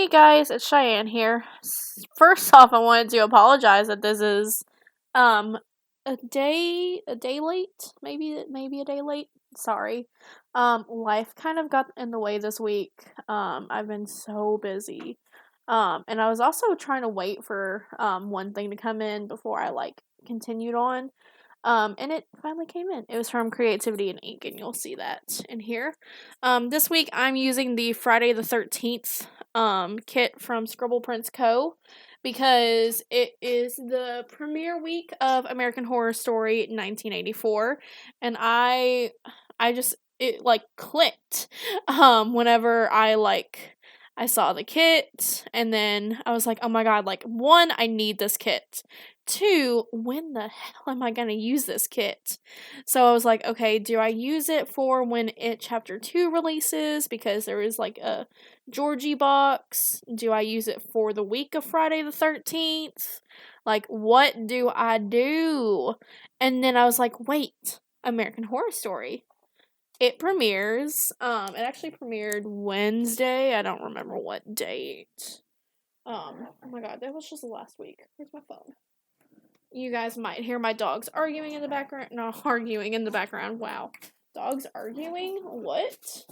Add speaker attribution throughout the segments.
Speaker 1: Hey guys, it's Cheyenne here. First off, I wanted to apologize that this is um a day late, maybe a day late. Sorry. Life kind of got in the way this week. I've been so busy. And I was also trying to wait for one thing to come in before I continued on. And it finally came in. It was from Creativity and Ink, and you'll see that in here. This week I'm using the Friday the 13th kit from Scribble Prints Co. because it is the premiere week of American Horror Story 1984, and I just it clicked whenever I saw the kit, and then I was like, oh my god, one, I need this kit. Two, when the hell am I gonna use this kit? So I was like, okay, do I use it for when It Chapter 2 releases? Because there is a Georgie box. Do I use it for the week of Friday the 13th? What do I do? And then I was like, wait, American Horror Story. It premieres. It actually premiered Wednesday. I don't remember what date. Oh my god, that was just last week. Where's my phone? You guys might hear my dogs arguing in the background. No, arguing in the background. Wow. Dogs arguing? What?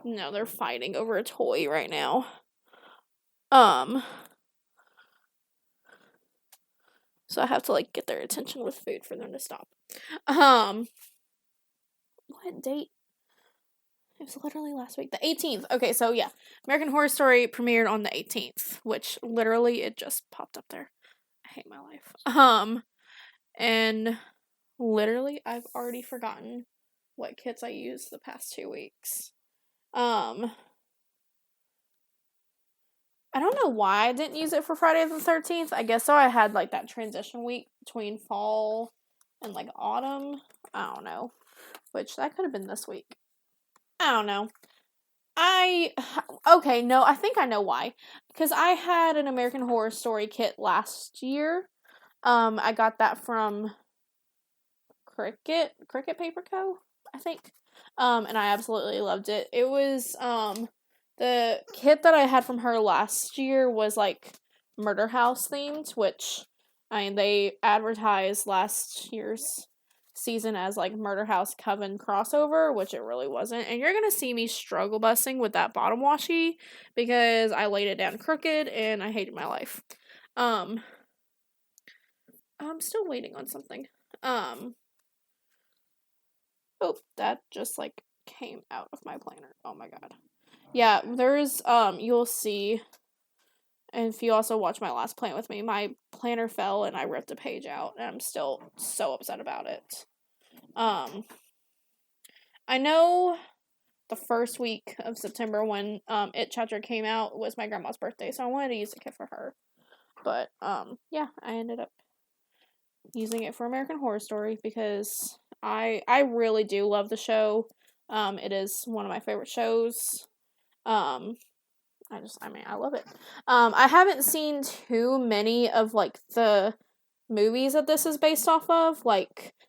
Speaker 1: No, they're fighting over a toy right now. So I have to get their attention with food for them to stop. What date? It was literally last week. The 18th. Okay, so yeah. American Horror Story premiered on the 18th, which literally it just popped up there. I hate my life. And literally I've already forgotten what kits I used the past 2 weeks. I don't know why I didn't use it for Friday the 13th. I guess so I had that transition week between fall and autumn. I don't know. Which that could have been this week. I don't know. Okay, no, I think I know why. Because I had an American Horror Story kit last year. I got that from Cricket Paper Co., I think. And I absolutely loved it. It was, the kit that I had from her last year was, Murder House themed, which, they advertised last year's season as, Murder House Coven crossover, which it really wasn't. And you're gonna see me struggle busting with that bottom washi, because I laid it down crooked, and I hated my life. I'm still waiting on something. Oh, that just came out of my planner. Oh my god. Yeah, there's you'll see, and if you also watch my last plant with me, my planner fell and I ripped a page out, and I'm still so upset about it. I know the first week of September when It Chapter came out was my grandma's birthday, so I wanted to use a kit for her. But yeah, I ended up using it for American Horror Story because I really do love the show. It is one of my favorite shows. I love it. I haven't seen too many of the movies that this is based off of.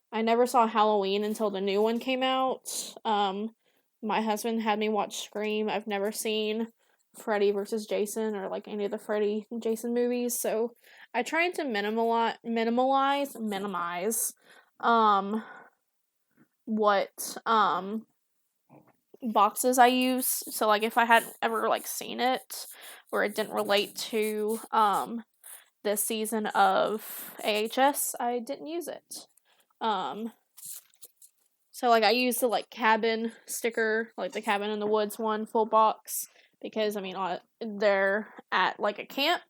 Speaker 1: I never saw Halloween until the new one came out. My husband had me watch Scream. I've never seen Freddy vs. Jason or any of the Freddy and Jason movies, so I tried to minimize what boxes I use. So if I hadn't ever seen it or it didn't relate to this season of AHS, I didn't use it. So I used the cabin sticker, the Cabin in the Woods one full box, because they're at a camp,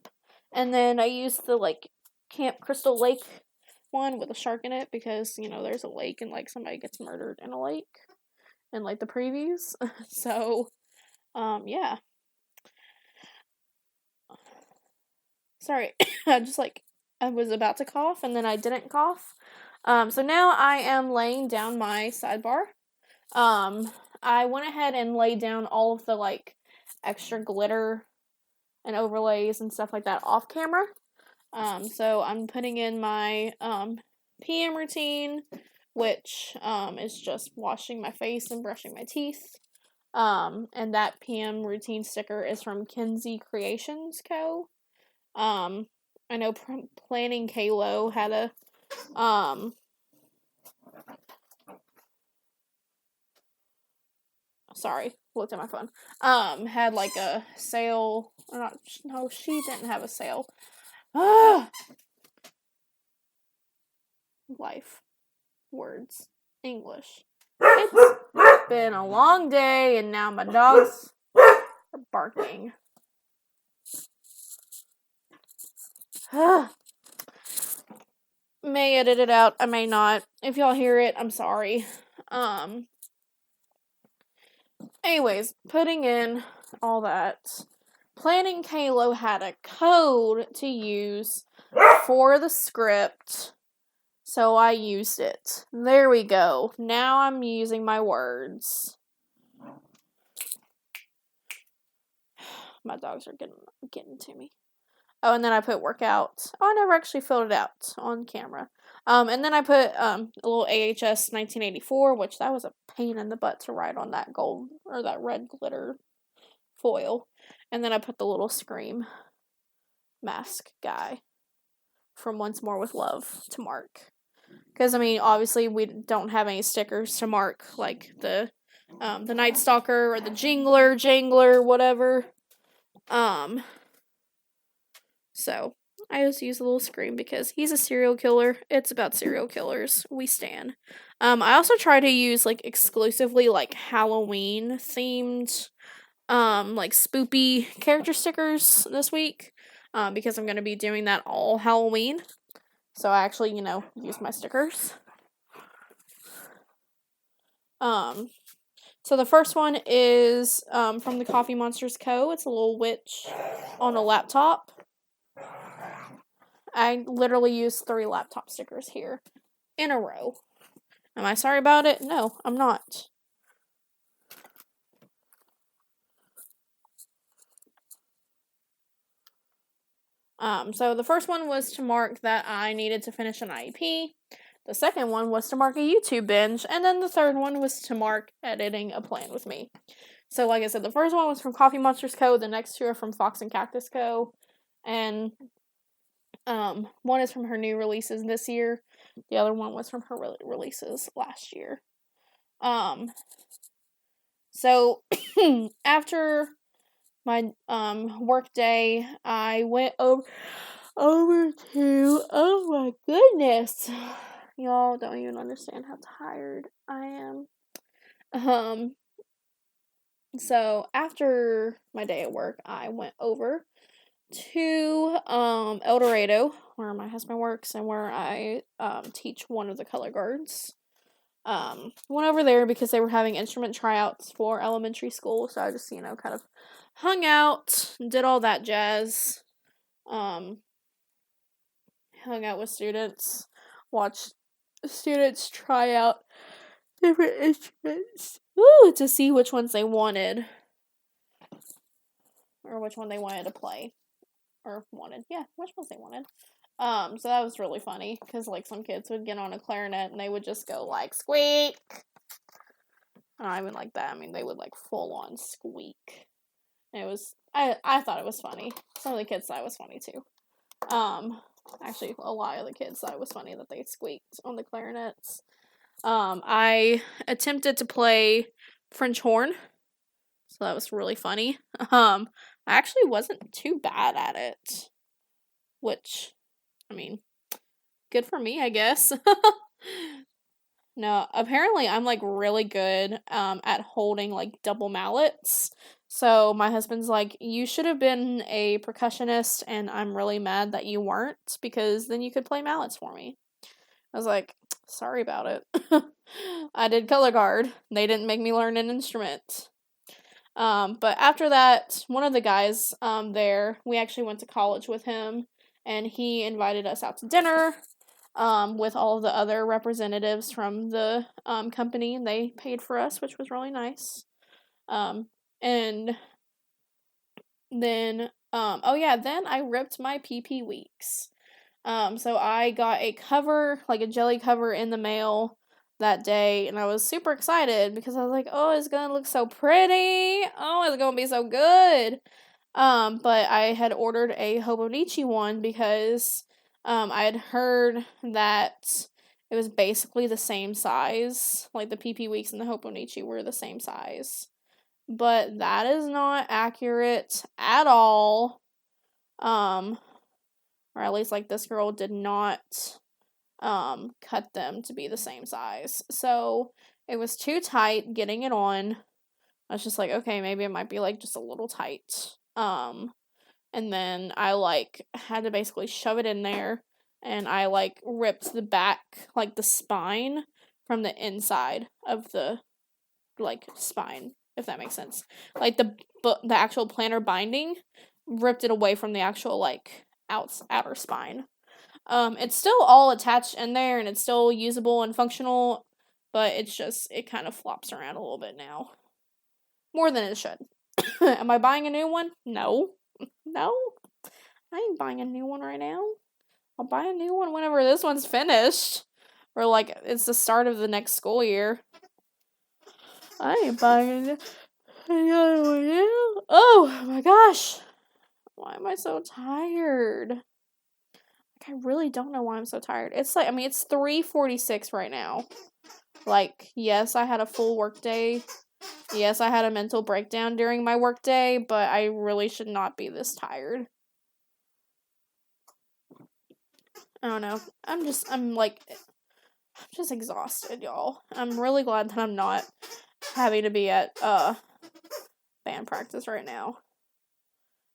Speaker 1: and then I used the Camp Crystal Lake one with a shark in it because there's a lake and somebody gets murdered in a lake in the previews. So yeah, sorry. I just I was about to cough and then I didn't cough. So now I am laying down my sidebar. I went ahead and laid down all of the extra glitter and overlays and stuff like that off camera. So I'm putting in my PM routine, which is just washing my face and brushing my teeth. And that PM routine sticker is from Kinsey Creations Co. I know Planning Kalo had a, sorry, looked at my phone, had like a sale, or not, no, she didn't have a sale. Life. Words. English. It's been a long day, and now my dogs are barking. May edit it out, I may not. If y'all hear it, I'm sorry. Anyways, putting in all that, Planning Kalo had a code to use for the script, so I used it. There we go. Now I'm using my words. My dogs are getting to me. Oh, and then I put workout. Oh, I never actually filled it out on camera. And then I put a little AHS 1984, which that was a pain in the butt to write on that gold or that red glitter foil. And then I put the little Scream mask guy from Once More with Love to mark. Because, I mean, obviously we don't have any stickers to mark, like the Night Stalker or the Jangler, whatever. So I just use a little Scream because he's a serial killer. It's about serial killers. We stan. I also try to use like exclusively like Halloween themed like spoopy character stickers this week. Because I'm gonna be doing that all Halloween. So I actually, use my stickers. So the first one is from the Coffee Monsters Co. It's a little witch on a laptop. I literally used 3 laptop stickers here in a row. Am I sorry about it? No, I'm not. So the first one was to mark that I needed to finish an IEP. The second one was to mark a YouTube binge. And then the third one was to mark editing a plan with me. So like I said, the first one was from Coffee Monsters Co. The next 2 are from Fox and Cactus Co. And one is from her new releases this year. The other one was from her releases last year. So after my work day, I went over to, oh my goodness, y'all don't even understand how tired I am. So after my day at work, I went over to El Dorado, where my husband works and where I teach one of the color guards. Went over there because they were having instrument tryouts for elementary school, so I just, kind of hung out, did all that jazz. Hung out with students, watched students try out different instruments. To see which ones they wanted. Or which one they wanted to play. Or wanted. Yeah, which ones they wanted. So that was really funny, because, like, some kids would get on a clarinet and they would just go, like, squeak! Not even like that, I mean, they would, like, full-on squeak. And it was, I thought it was funny. Some of the kids thought it was funny, too. Actually, a lot of the kids thought it was funny that they squeaked on the clarinets. I attempted to play French horn, so that was really funny. I actually wasn't too bad at it, which, I mean, good for me, I guess. No, apparently I'm, like, really good, at holding, like, double mallets. So my husband's like, you should have been a percussionist, and I'm really mad that you weren't, because then you could play mallets for me. I was like, sorry about it. I did color guard. They didn't make me learn an instrument. But after that, one of the guys there, we actually went to college with him, and he invited us out to dinner with all of the other representatives from the company, and they paid for us, which was really nice. And then, then I ripped my PP Weeks. So I got a cover, like a jelly cover in the mail, that day, and I was super excited because I was like, oh, it's gonna look so pretty. Oh, it's gonna be so good. But I had ordered a Hobonichi one because I had heard that it was basically the same size. Like the PP Weeks and the Hobonichi were the same size. But that is not accurate at all. Or at least like this girl did not cut them to be the same size. So it was too tight getting it on. I was just like, okay, maybe it might be like just a little tight. And then I like had to basically shove it in there, and I like ripped the back, like the spine from the inside of the like spine, if that makes sense. Like the actual planner binding, ripped it away from the actual like outer spine. It's still all attached in there, and it's still usable and functional, but it's just, it kind of flops around a little bit now. More than it should. Am I buying a new one? No. No. I ain't buying a new one right now. I'll buy a new one whenever this one's finished. Or like, it's the start of the next school year. I ain't buying another one now. Oh my gosh. Why am I so tired? I really don't know why I'm so tired. It's like, I mean, it's 3:46 right now. Like, yes, I had a full work day. Yes, I had a mental breakdown during my work day, but I really should not be this tired. I don't know. I'm just exhausted, y'all. I'm really glad that I'm not having to be at band practice right now.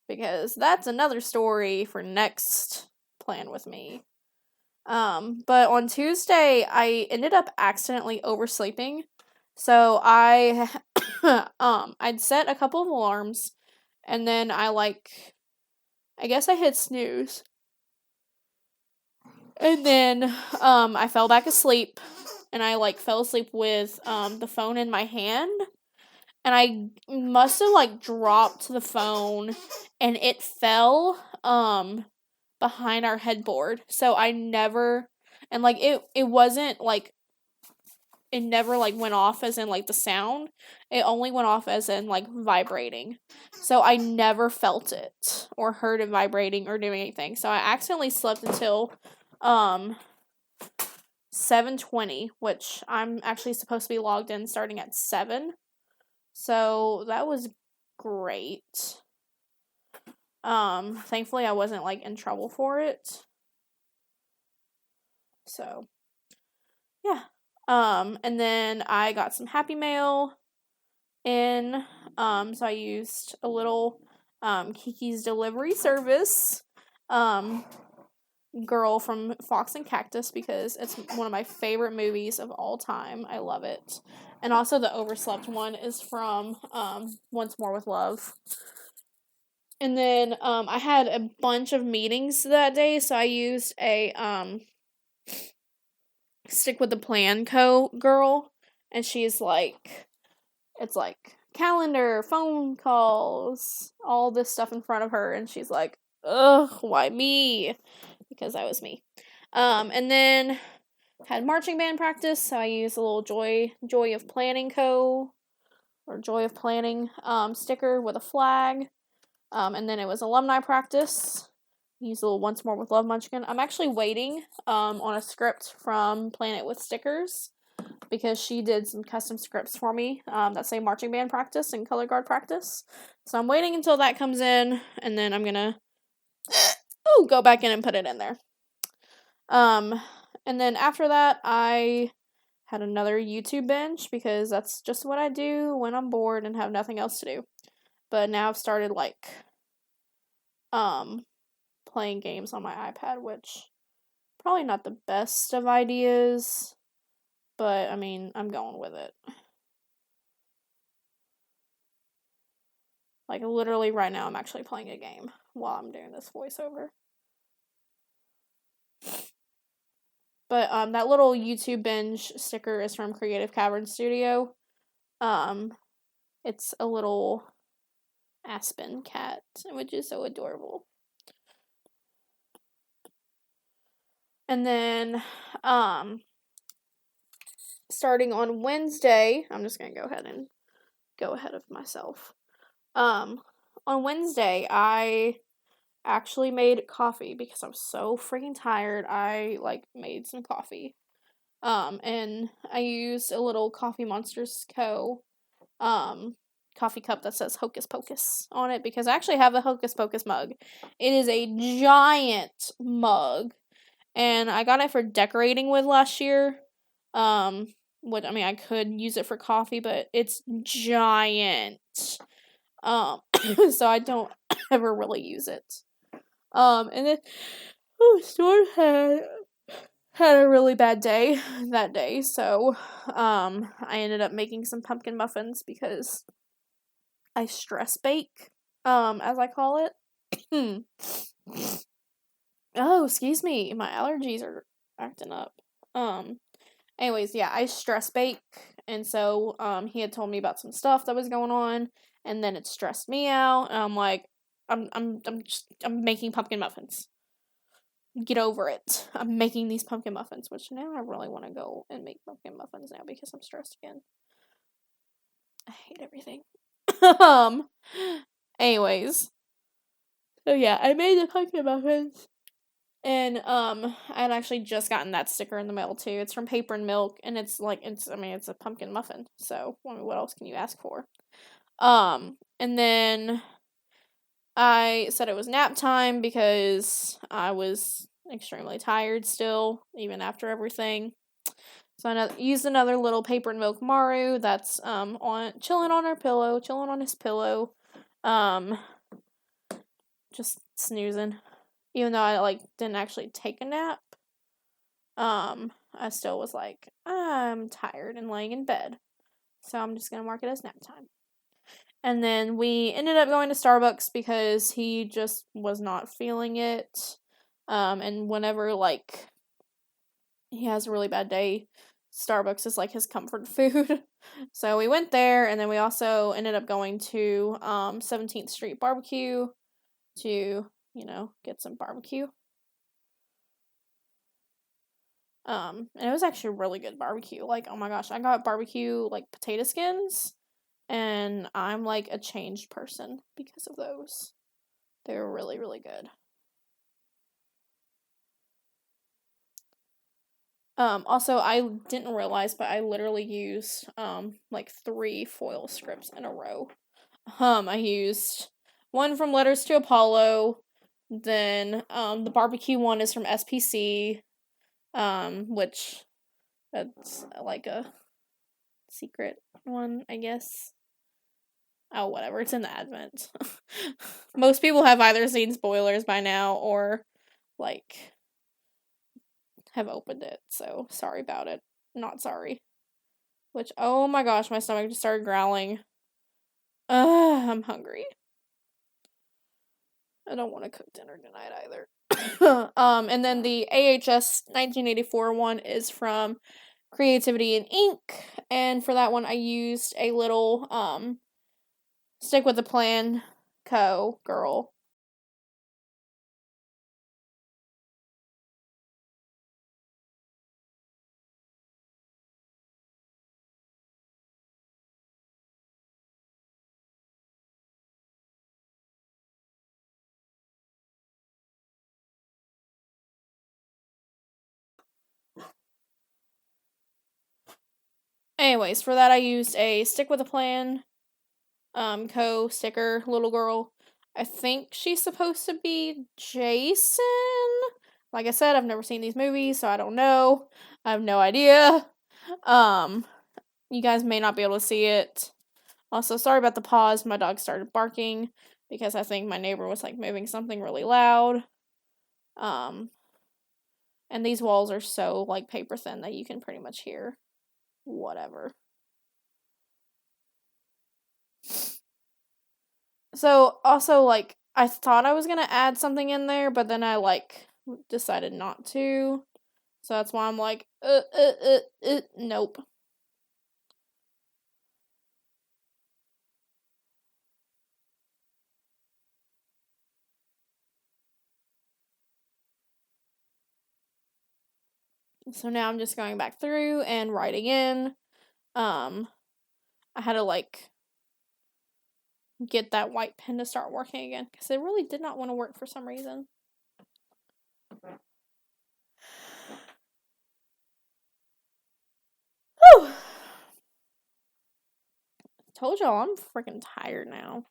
Speaker 1: Because that's another story for next Plan With Me. But on Tuesday, I ended up accidentally oversleeping. So I'd set a couple of alarms, and then I guess I hit snooze. And then, I fell back asleep, and I, fell asleep with, the phone in my hand, and I must have, dropped the phone, and it fell, behind our headboard, so I never, and, it wasn't, it never, went off as in, the sound, it only went off as in, vibrating, so I never felt it, or heard it vibrating, or doing anything, so I accidentally slept until, 7:20, which I'm actually supposed to be logged in starting at 7, so that was great. Thankfully I wasn't, in trouble for it. So, yeah. And then I got some Happy Mail in, so I used a little, Kiki's Delivery Service, girl from Fox and Cactus, because it's one of my favorite movies of all time. I love it. And also the overslept one is from, Once More with Love. And then, I had a bunch of meetings that day, so I used a, Stick with the Plan girl, and she's it's calendar, phone calls, all this stuff in front of her, and she's like, ugh, why me? Because that was me. And then had marching band practice, so I used a little Joy of Planning or Joy of Planning, sticker with a flag. And then it was alumni practice. Use a little Once More with Love Munchkin. I'm actually waiting on a script from Planet with Stickers, because she did some custom scripts for me that say marching band practice and color guard practice. So I'm waiting until that comes in, and then I'm gonna go back in and put it in there. And then after that, I had another YouTube binge, because that's just what I do when I'm bored and have nothing else to do. But now I've started playing games on my iPad, which probably not the best of ideas, but I mean, I'm going with it. Literally right now I'm actually playing a game while I'm doing this voiceover. But that little YouTube binge sticker is from Creative Cavern Studio. It's a little Aspen cat, which is so adorable. And then starting on Wednesday, I'm just gonna go ahead of myself. On Wednesday, I actually made coffee because I was so freaking tired. I made some coffee. And I used a little Coffee Monsters Co. Coffee cup that says Hocus Pocus on it because I actually have a Hocus Pocus mug. It is a giant mug, and I got it for decorating with last year. I could use it for coffee, but it's giant. So I don't ever really use it. And then Storm had a really bad day that day, so I ended up making some pumpkin muffins because I stress bake, as I call it. Oh, excuse me, my allergies are acting up. Anyways, yeah, I stress bake, and so he had told me about some stuff that was going on, and then it stressed me out, and I'm like, I'm making pumpkin muffins. Get over it. I'm making these pumpkin muffins, which now I really want to go and make pumpkin muffins now because I'm stressed again. I hate everything. Anyways. So yeah, I made the pumpkin muffins. And I had actually just gotten that sticker in the mail too. It's from Paper and Milk, and it's a pumpkin muffin. So what else can you ask for? And then I said it was nap time because I was extremely tired still, even after everything. So I used another little Paper and Milk Maru that's chilling on his pillow, just snoozing. Even though I didn't actually take a nap, I still was like, I'm tired and laying in bed, so I'm just gonna mark it as nap time. And then we ended up going to Starbucks because he just was not feeling it. And whenever he has a really bad day, Starbucks is his comfort food. So we went there, and then we also ended up going to 17th Street Barbecue to, get some barbecue. And it was actually really good barbecue. Oh my gosh, I got barbecue potato skins, and I'm a changed person because of those. They were really, really good. Also, I didn't realize, but I literally used 3 foil scripts in a row. I used one from Letters to Apollo, then the barbecue one is from SPC, which that's a secret one, I guess. Oh, whatever, it's in the Advent. Most people have either seen spoilers by now or have opened it, so sorry about it. Not sorry. Which, oh my gosh, my stomach just started growling. I'm hungry. I don't want to cook dinner tonight either. And then the AHS 1984 one is from Creativity and Ink, and for that one I used a little Stick with the Plan Co. girl. Anyways, for that I used a Stick with a Plan Co. sticker, little girl. I think she's supposed to be Jason. Like I said, I've never seen these movies, so I don't know. I have no idea. You guys may not be able to see it. Also, sorry about the pause. My dog started barking because I think my neighbor was moving something really loud. And these walls are so paper thin that you can pretty much hear whatever. So, also, I thought I was gonna add something in there, but then I, decided not to. So that's why I'm nope. So now I'm just going back through and writing in. I had to like get that white pen to start working again because it really did not want to work for some reason. Whew. Told y'all I'm freaking tired now.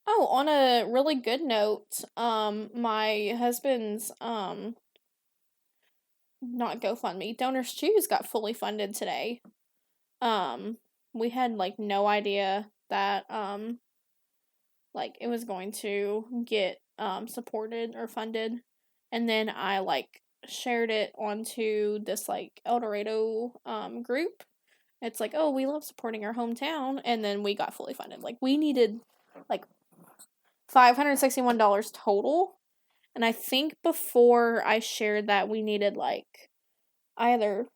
Speaker 1: Oh, on a really good note, my husband's not GoFundMe, Donors Choose got fully funded today. We had like no idea that like it was going to get supported or funded, and then I like shared it onto this like El Dorado group. It's like, oh, we love supporting our hometown, and then we got fully funded. Like we needed like $561 total, and I think before I shared that we needed like either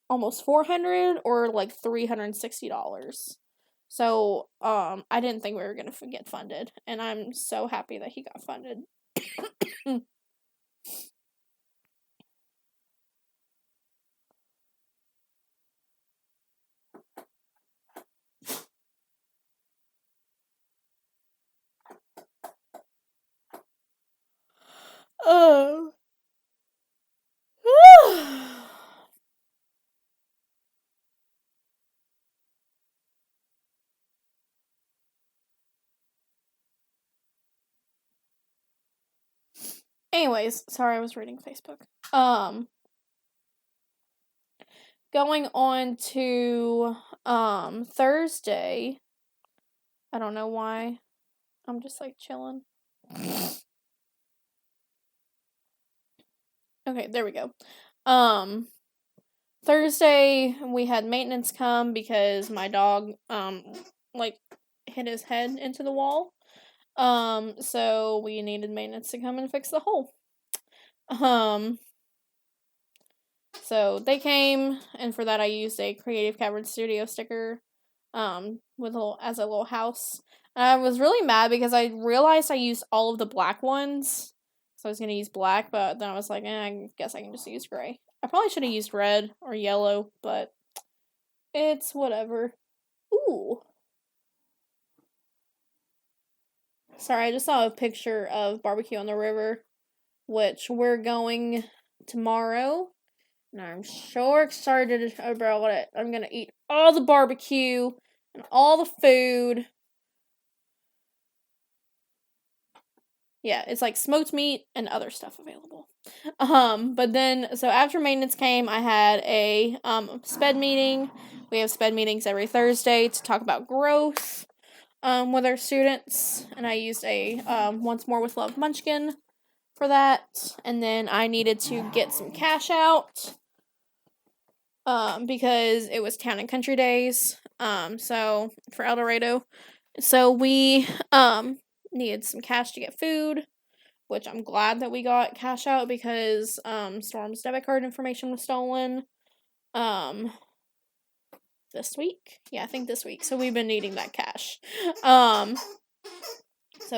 Speaker 1: almost $400 or like $360. So, I didn't think we were gonna get funded, and I'm so happy that he got funded. Oh. Anyways, sorry, I was reading Facebook. Going on to Thursday. I don't know why. I'm just like chilling. Okay, there we go. Thursday we had maintenance come because my dog like hit his head into the wall. So we needed maintenance to come and fix the hole. So they came, and for that I used a Creative Cavern Studio sticker with as a little house. And I was really mad because I realized I used all of the black ones. So I was gonna use black, but then I was like, I guess I can just use gray. I probably should have used red or yellow, but it's whatever. Ooh. Sorry, I just saw a picture of barbecue on the river, which we're going tomorrow. And I'm so excited about it. I'm gonna eat all the barbecue and all the food. Yeah, it's like smoked meat and other stuff available. But then, so after maintenance came, I had a SPED meeting. We have SPED meetings every Thursday to talk about growth with our students. And I used a Once More with Love Munchkin for that. And then I needed to get some cash out because it was Town and Country Days. So for El Dorado. So we needed some cash to get food, which I'm glad that we got cash out because Storm's debit card information was stolen this week. Yeah, I think this week. So we've been needing that cash. So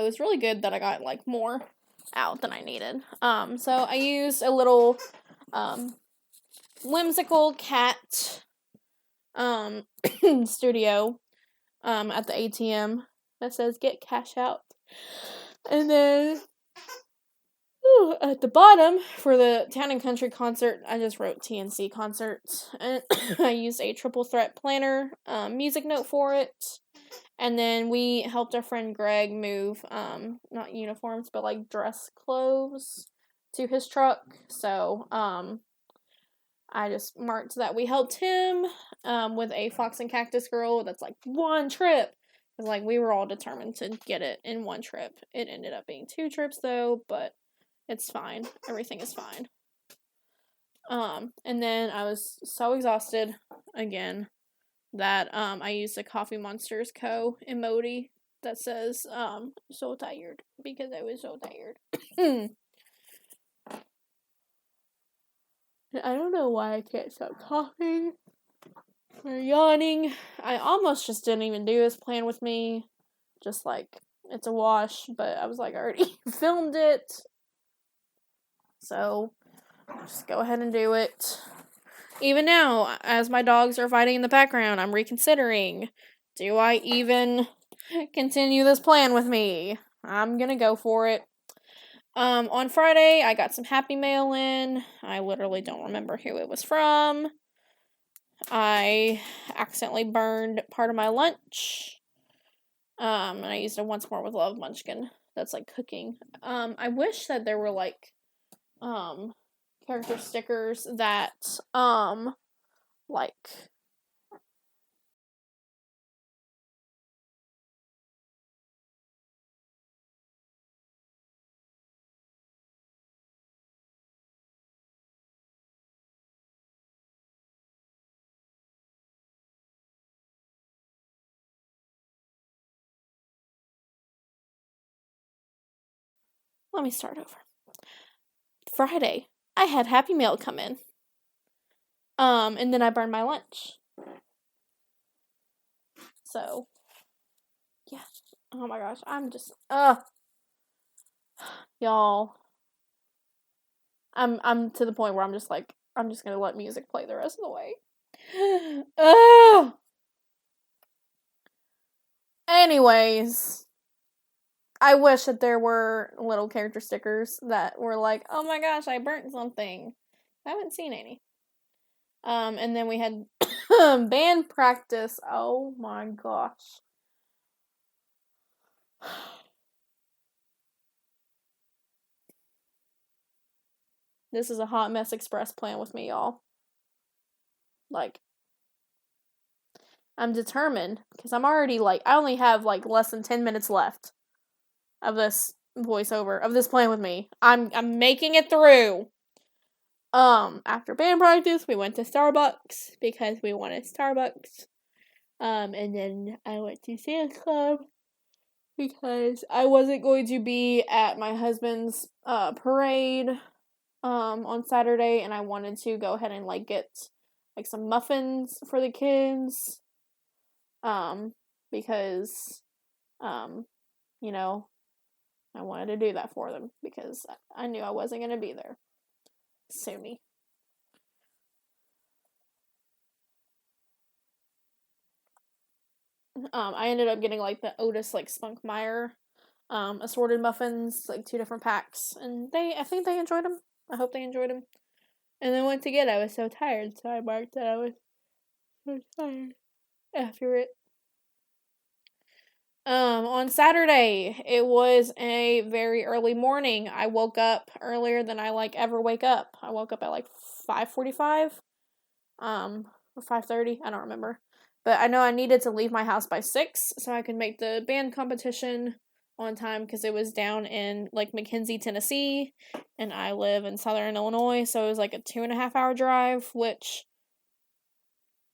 Speaker 1: it's really good that I got like more out than I needed. So I used a little whimsical cat studio at the ATM that says get cash out. And then at the bottom, for the Town and Country concert, I just wrote TNC concert. And I used a triple threat planner music note for it. And then we helped our friend Greg move, not uniforms, but like dress clothes to his truck. So, I just marked that we helped him with a Fox and Cactus Girl that's like one trip. Because like we were all determined to get it in one trip. It ended up being 2 trips though, but it's fine. Everything is fine. And then I was so exhausted again that I used a Coffee Monsters Co. emoji that says so tired because I was so tired. I don't know why I can't stop coughing or yawning. I almost just didn't even do this plan with me. Just like it's a wash, but I was like I already filmed it. So, just go ahead and do it. Even now, as my dogs are fighting in the background, I'm reconsidering. Do I even continue this plan with me? I'm gonna go for it. On Friday, I got some Happy Mail in. I literally don't remember who it was from. I accidentally burned part of my lunch. And I used a Once More with Love munchkin. That's like cooking. I wish that there were like, character stickers that, like, let me start over. Friday, I had Happy Mail come in. And then I burned my lunch. So, yeah. Oh my gosh, I'm just, y'all. I'm to the point where I'm just like, I'm just gonna let music play the rest of the way. Anyways, I wish that there were little character stickers that were like, oh my gosh, I burnt something. I haven't seen any. And then we had band practice. Oh my gosh. This is a hot mess express plan with me, y'all. Like, I'm determined because I'm already like, I only have like less than 10 minutes left of this voiceover of this plan with me. I'm making it through. After band practice, we went to Starbucks because we wanted Starbucks. And then I went to Sam's Club because I wasn't going to be at my husband's parade on Saturday, and I wanted to go ahead and like get like some muffins for the kids. Because you know, I wanted to do that for them because I knew I wasn't going to be there. Sue me. I ended up getting like the Otis like Spunkmeyer assorted muffins, like 2 different packs, and I think they enjoyed them. I hope they enjoyed them. And then once again, I was so tired, so I marked that I was so tired after it. On Saturday, it was a very early morning. I woke up earlier than I like ever wake up. I woke up at like 5:45, or 5:30. I don't remember, but I know I needed to leave my house by 6 so I could make the band competition on time because it was down in like McKenzie, Tennessee, and I live in Southern Illinois, so it was like a 2.5 hour drive, which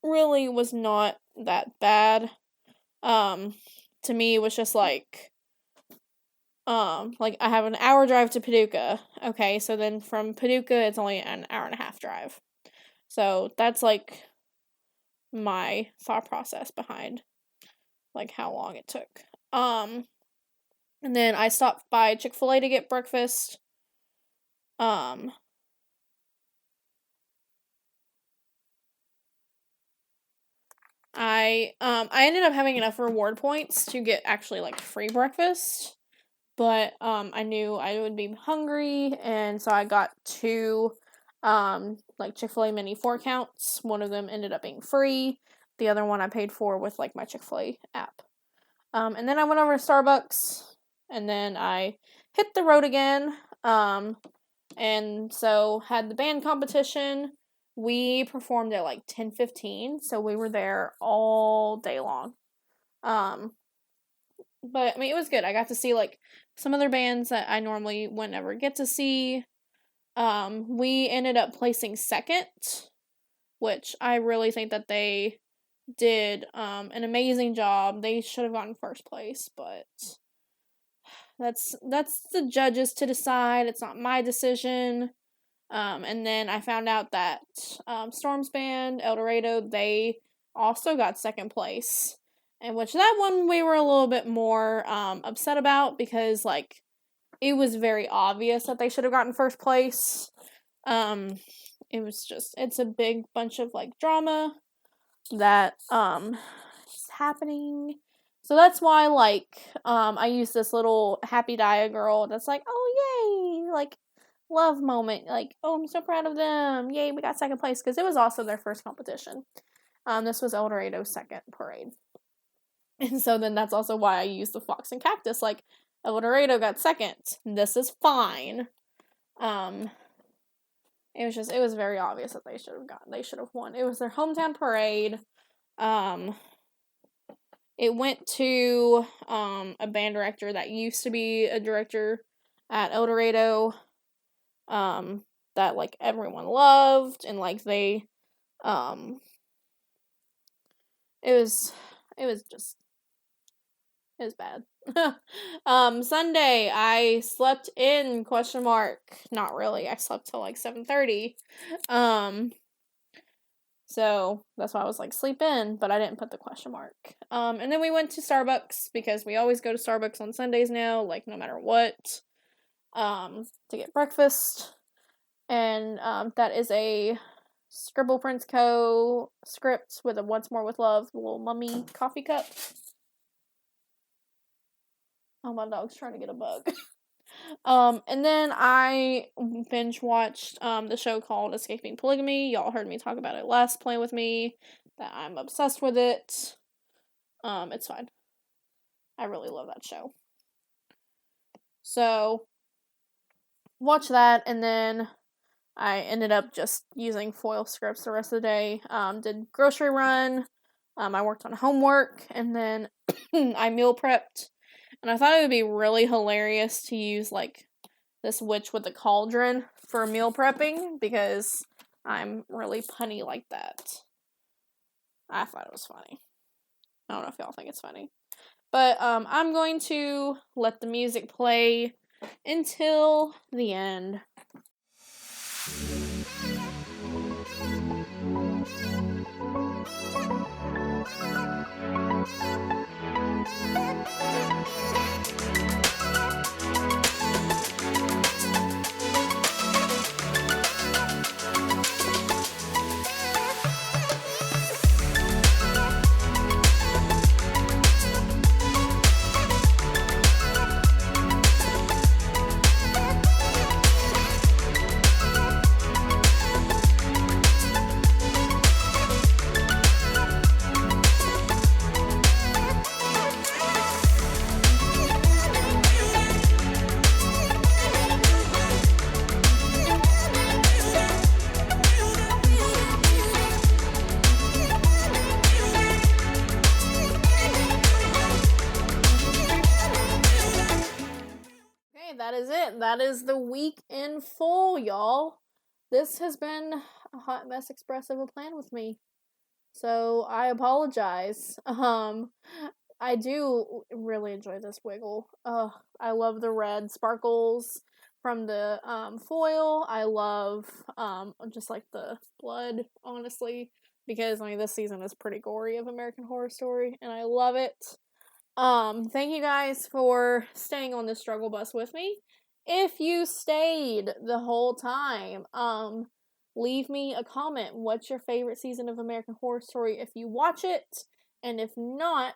Speaker 1: really was not that bad. To me, it was just like I have an hour drive to Paducah. Okay, so then from Paducah, it's only an hour and a half drive. So that's like my thought process behind like how long it took. And then I stopped by Chick-fil-A to get breakfast. I ended up having enough reward points to get actually like free breakfast, but I knew I would be hungry, and so I got 2 like Chick-fil-A mini 4-counts. One of them ended up being free. The other one I paid for with like my Chick-fil-A app. And then I went over to Starbucks, and then I hit the road again. And so had the band competition. We performed at like 10:15, so we were there all day long. But I mean, it was good. I got to see like some other bands that I normally would never get to see. We ended up placing second, which I really think that they did an amazing job. They should have gotten first place, but that's the judges to decide. It's not my decision. And then I found out that Storm's band, El Dorado, they also got second place. And which that one we were a little bit more upset about because like it was very obvious that they should have gotten first place. It was just, it's a big bunch of like drama that is happening. So that's why like I use this little happy dia girl that's like, oh yay, like love moment, like, oh, I'm so proud of them, yay, we got second place, because it was also their first competition. This was El Dorado's second parade. And so then that's also why I use the fox and cactus, like, El Dorado got second, this is fine. It was very obvious that they should have won. It was their hometown parade. It went to a band director that used to be a director at El Dorado, that like everyone loved, and like they it was bad. Sunday I slept in ? Not really. I slept till like 7:30. So that's why I was like, sleep in, but I didn't put the question mark. And then we went to Starbucks, because we always go to Starbucks on Sundays now, like no matter what, to get breakfast. And that is a Scribble Prince Co. script with a Once More with Love little mummy coffee cup. Oh, my dog's trying to get a bug. And then I binge watched the show called Escaping Polygamy. Y'all heard me talk about it last Play With Me, that I'm obsessed with it. It's fine. I really love that show. So, watch that, and then I ended up just using foil scripts the rest of the day. Did grocery run, I worked on homework, and then I meal prepped. And I thought it would be really hilarious to use, like, this witch with a cauldron for meal prepping, because I'm really punny like that. I thought it was funny. I don't know if y'all think it's funny. But, I'm going to let the music play until the end. That is it. That is the week in full, y'all. This has been a hot mess express of a plan with me. So I apologize. I do really enjoy this wiggle. I love the red sparkles from the foil. I love just like the blood, honestly, because I mean this season is pretty gory of American Horror Story, and I love it. Thank you guys for staying on this struggle bus with me. If you stayed the whole time, leave me a comment. What's your favorite season of American Horror Story if you watch it? And if not,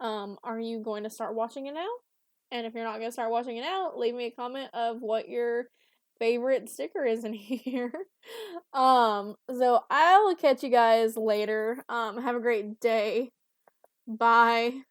Speaker 1: are you going to start watching it now? And if you're not going to start watching it now, leave me a comment of what your favorite sticker is in here. So I will catch you guys later. Have a great day. Bye.